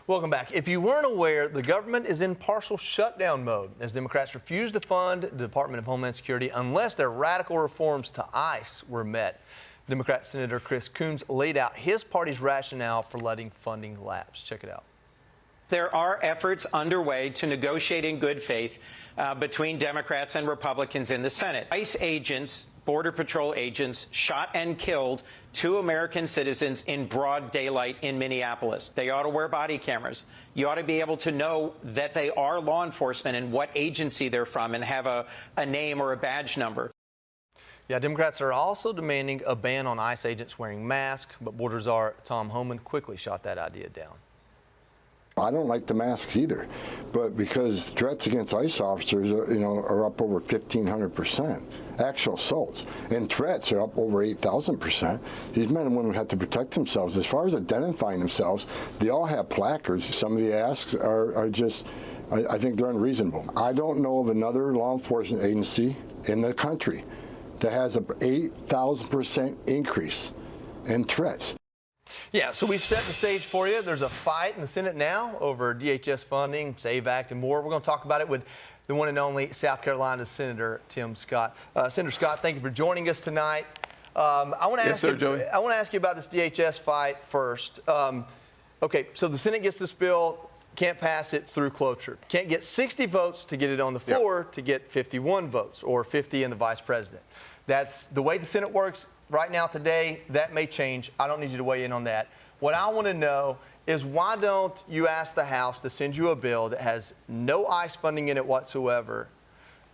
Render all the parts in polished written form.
Welcome back. If you weren't aware, the government is in partial shutdown mode as Democrats refuse to fund the Department of Homeland Security unless their radical reforms to ICE were met. Democrat Senator Chris Coons laid out his party's rationale for letting funding lapse. Check it out. There are efforts underway to negotiate in good faith between Democrats and Republicans in the Senate. ICE agents, Border Patrol agents, shot and killed 2 American citizens in broad daylight in Minneapolis. They ought to wear body cameras. You ought to be able to know that they are law enforcement and what agency they're from and have a name or a badge number. Yeah, Democrats are also demanding a ban on ICE agents wearing masks, but Border Czar Tom Homan quickly shot that idea down. I don't like the masks either, but because threats against ICE officers are up over 1,500%, actual assaults, and threats are up over 8,000%. These men and women have to protect themselves. As far as identifying themselves, they all have placards. Some of the asks are just, I think they're unreasonable. I don't know of another law enforcement agency in the country that has an 8,000% increase in threats. Yeah, so we've set the stage for you. There's a fight in the Senate now over DHS funding, SAVE Act, and more. We're going to talk about it with the one and only South Carolina Senator Tim Scott. Senator Scott, thank you for joining us tonight. I want to ask you about this DHS fight first. Okay, so the Senate gets this bill, can't pass it through cloture. Can't get 60 votes to get it on the floor to get 51 votes, or 50 in the vice president. That's the way the Senate works. Right now, today, that may change. I don't need you to weigh in on that. What I want to know is why don't you ask the House to send you a bill that has no ICE funding in it whatsoever,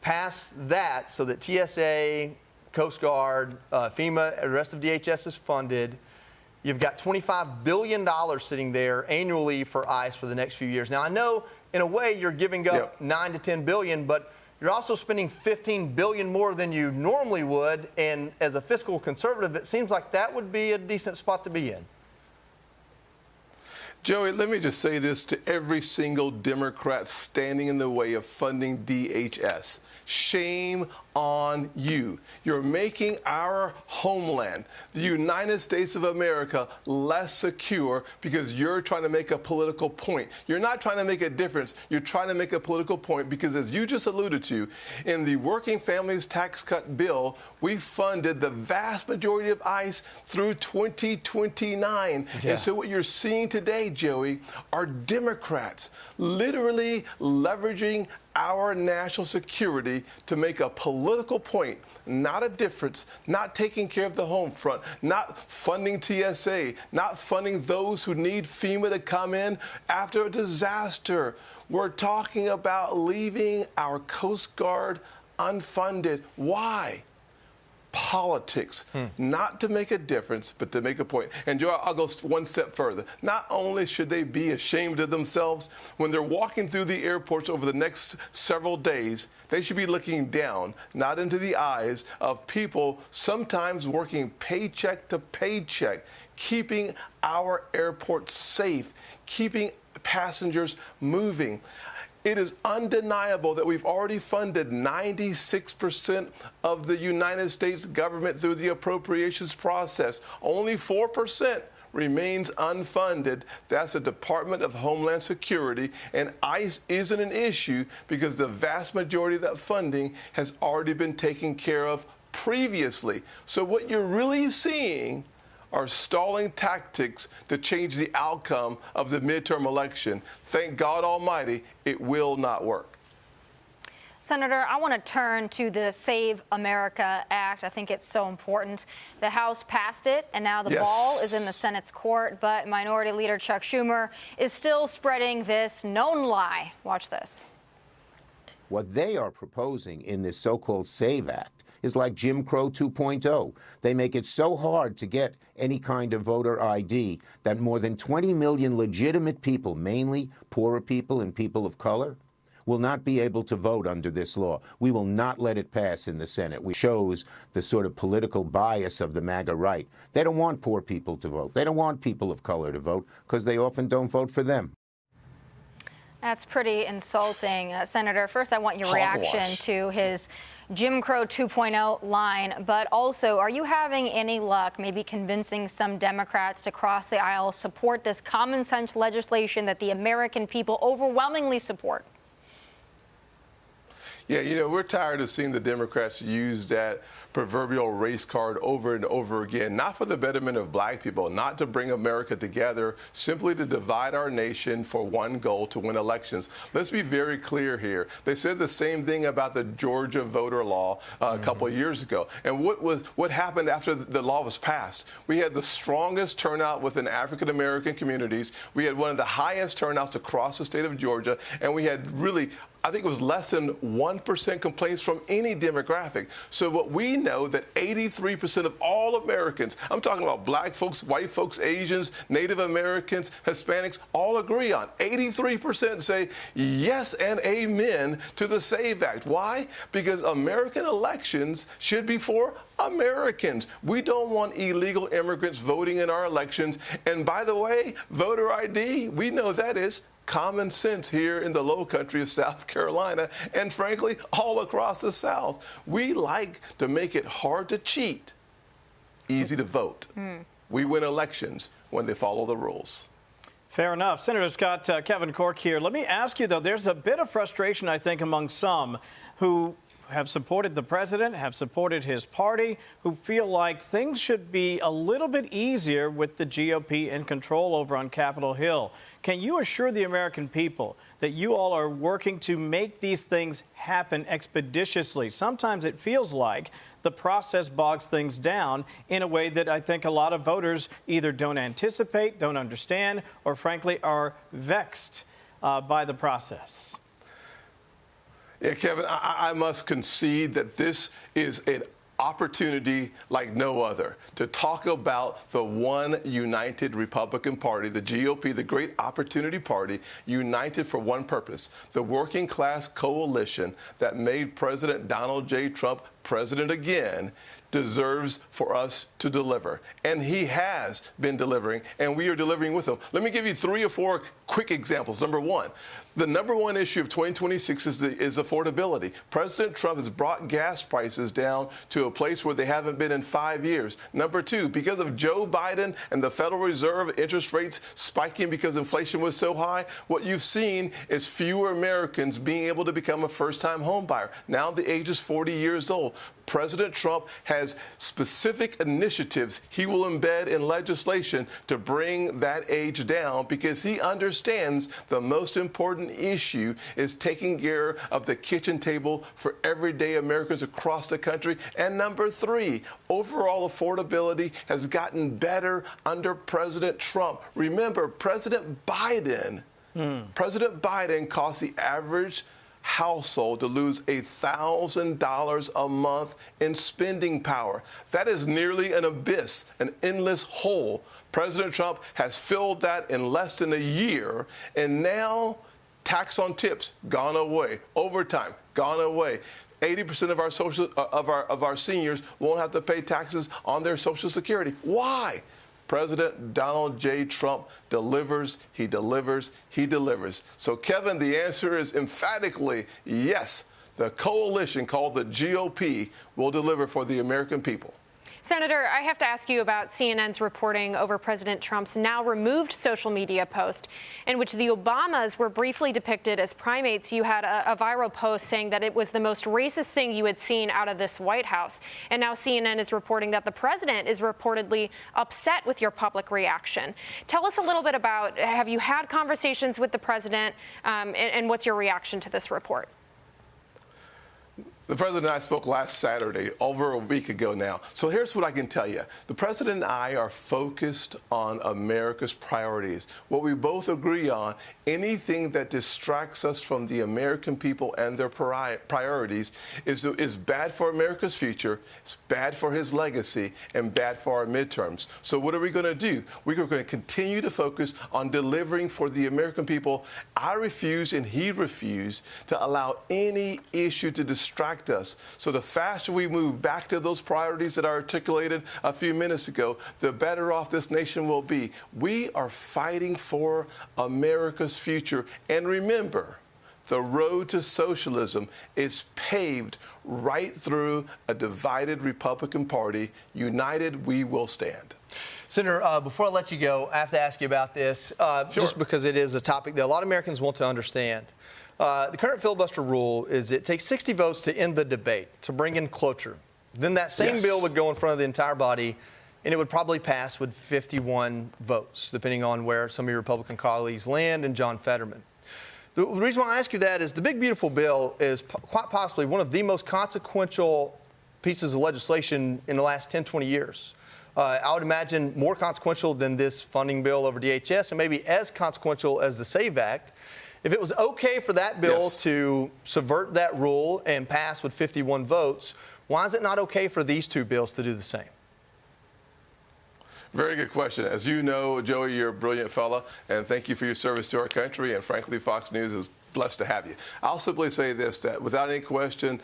pass that so that TSA, Coast Guard, FEMA, the rest of DHS is funded. You've got $25 billion sitting there annually for ICE for the next few years. Now, I know in a way you're giving up $9 to $10 billion, but you're also spending $15 billion more than you normally would, and as a fiscal conservative, it seems like that would be a decent spot to be in. Joey, let me just say this to every single Democrat standing in the way of funding DHS. Shame on you. You're making our homeland, the United States of America, less secure because you're trying to make a political point. You're not trying to make a difference. You're trying to make a political point because, as you just alluded to, in the Working Families Tax Cut bill, we funded the vast majority of ICE through 2029. And so what you're seeing today, Joey, are Democrats literally leveraging our national security to make a political point, not a difference, not taking care of the home front, not funding TSA, not funding those who need FEMA to come in after a disaster. We're talking about leaving our Coast Guard unfunded. Why? Politics, not to make a difference, but to make a point. And Joe, I'll go one step further. Not only should they be ashamed of themselves, when they're walking through the airports over the next several days, they should be looking down, not into the eyes of people sometimes working paycheck to paycheck, keeping our airports safe, keeping passengers moving. It is undeniable that we've already funded 96% of the United States government through the appropriations process. Only 4% remains unfunded. That's the Department of Homeland Security, and ICE isn't an issue because the vast majority of that funding has already been taken care of previously. So what you're really seeing are stalling tactics to change the outcome of the midterm election. Thank God Almighty, it will not work. Senator, I want to turn to the Save America Act. I think it's so important. The House passed it, and now the ball is in the Senate's court, but Minority Leader Chuck Schumer is still spreading this known lie. Watch this. What they are proposing in this so-called SAVE Act is like Jim Crow 2.0. They make it so hard to get any kind of voter ID that more than 20 million legitimate people, mainly poorer people and people of color, will not be able to vote under this law. We will not let it pass in the Senate. It shows the sort of political bias of the MAGA right. They don't want poor people to vote. They don't want people of color to vote because they often don't vote for them. That's pretty insulting. Senator, first I want your reaction to his Jim Crow 2.0 line, but also, are you having any luck maybe convincing some Democrats to cross the aisle, support this common sense legislation that the American people overwhelmingly support? Yeah, you know, we're tired of seeing the Democrats use that proverbial race card over and over again, not for the betterment of black people, not to bring America together, simply to divide our nation for one goal, to win elections. Let's be very clear here. They said the same thing about the Georgia voter law a couple of years ago. And what happened after the law was passed? We had the strongest turnout within African American communities. We had one of the highest turnouts across the state of Georgia, and we had really, I think it was less than 1% complaints from any demographic. So what we know that 83% of all Americans, I'm talking about black folks, white folks, Asians, Native Americans, Hispanics, all agree on. 83% say yes and amen to the SAVE Act. Why? Because American elections should be for Americans. We don't want illegal immigrants voting in our elections. And by the way, voter ID, we know that is common sense here in the low country of South Carolina and frankly all across the South. We like to make it hard to cheat, easy to vote. We win elections when they follow the rules. Fair enough. Senator Scott, Kevin Corke here. Let me ask you, though, there's a bit of frustration, I think, among some who have supported the president, have supported his party, who feel like things should be a little bit easier with the GOP in control over on Capitol Hill. Can you assure the American people that you all are working to make these things happen expeditiously? Sometimes it feels like the process bogs things down in a way that I think a lot of voters either don't anticipate, don't understand, or frankly are vexed by the process. Yeah, Kevin, I must concede that this is an opportunity like no other to talk about the one united Republican Party, the GOP, the great opportunity party, united for one purpose, the working class coalition that made President Donald J. Trump president again, deserves for us to deliver. And he has been delivering, and we are delivering with him. Let me give you 3 or 4 quick examples. Number one, the number one issue of 2026 is affordability. President Trump has brought gas prices down to a place where they haven't been in 5 years. Number two, because of Joe Biden and the Federal Reserve interest rates spiking because inflation was so high, what you've seen is fewer Americans being able to become a first-time home buyer. Now the age is 40 years old. President Trump has specific initiatives he will embed in legislation to bring that age down because he understands the most important issue is taking care of the kitchen table for everyday Americans across the country. And number three, overall affordability has gotten better under President Trump. Remember, President Biden cost the average household to lose $1,000 a month in spending power. That is nearly an abyss, an endless hole. President Trump has filled that in less than a year, and now tax on tips gone away, overtime gone away. 80% of our seniors won't have to pay taxes on their Social Security. Why? President Donald J. Trump delivers, he delivers, he delivers. So, Kevin, the answer is emphatically yes. The coalition called the GOP will deliver for the American people. Senator, I have to ask you about CNN's reporting over President Trump's now removed social media post in which the Obamas were briefly depicted as primates. You had a viral post saying that it was the most racist thing you had seen out of this White House. And now CNN is reporting that the president is reportedly upset with your public reaction. Tell us a little bit about, have you had conversations with the president and what's your reaction to this report? The president and I spoke last Saturday, over a week ago now. So here's what I can tell you. The president and I are focused on America's priorities. What we both agree on, anything that distracts us from the American people and their priorities is bad for America's future, it's bad for his legacy, and bad for our midterms. So what are we going to do? We're going to continue to focus on delivering for the American people. I refuse and he refused to allow any issue to distract distract us. So the faster we move back to those priorities that I articulated a few minutes ago, the better off this nation will be. We are fighting for America's future. And remember, the road to socialism is paved right through a divided Republican Party. United, we will stand. Senator, before I let you go, I have to ask you about this, just because it is a topic that a lot of Americans want to understand. The current filibuster rule is it takes 60 votes to end the debate, to bring in cloture. Then that same bill would go in front of the entire body, and it would probably pass with 51 votes, depending on where some of your Republican colleagues land and John Fetterman. The reason why I ask you that is the big, beautiful bill is quite possibly one of the most consequential pieces of legislation in the last 10, 20 years. I would imagine more consequential than this funding bill over DHS, and maybe as consequential as the SAVE Act. If it was okay for that bill to subvert that rule and pass with 51 votes, why is it not okay for these two bills to do the same? Very good question. As you know, Joey, you're a brilliant fella, and thank you for your service to our country. And frankly, Fox News is blessed to have you. I'll simply say this, that without any question,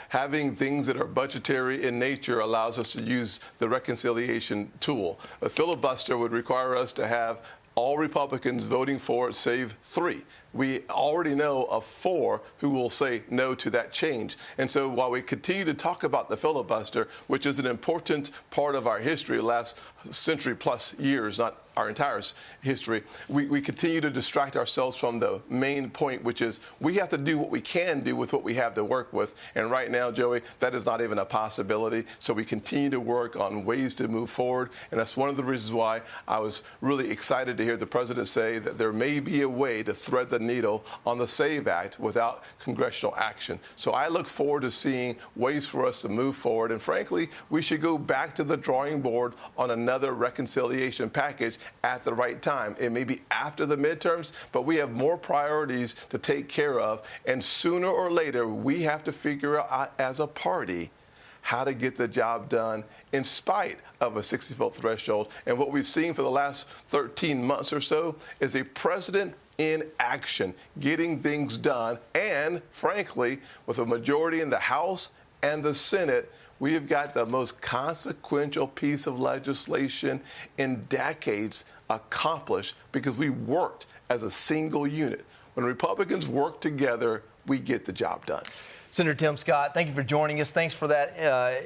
having things that are budgetary in nature allows us to use the reconciliation tool. A filibuster would require us to have all Republicans voting for it, save 3. We already know of 4 who will say no to that change. And so while we continue to talk about the filibuster, which is an important part of our history, the last century plus years, not our entire history, we continue to distract ourselves from the main point, which is we have to do what we can do with what we have to work with. And right now, Joey, that is not even a possibility. So we continue to work on ways to move forward. And that's one of the reasons why I was really excited to hear the president say that there may be a way to thread the needle on the SAVE Act without congressional action. So I look forward to seeing ways for us to move forward. And frankly, we should go back to the drawing board on another reconciliation package at the right time. It may be after the midterms, but we have more priorities to take care of. And sooner or later, we have to figure out as a party how to get the job done in spite of a 60-vote threshold. And what we've seen for the last 13 months or so is a president in action, getting things done. And frankly, with a majority in the House and the Senate, we have got the most consequential piece of legislation in decades accomplished because we worked as a single unit. When Republicans work together, we get the job done. Senator Tim Scott, thank you for joining us. Thanks for that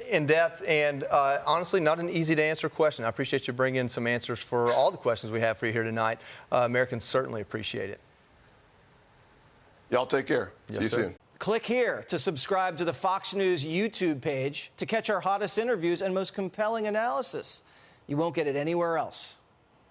in-depth and honestly not an easy to answer question. I appreciate you bringing some answers for all the questions we have for you here tonight. Americans certainly appreciate it. Y'all take care. Yes, See you sir. soon. Click here to subscribe to the Fox News YouTube page to catch our hottest interviews and most compelling analysis. You won't get it anywhere else.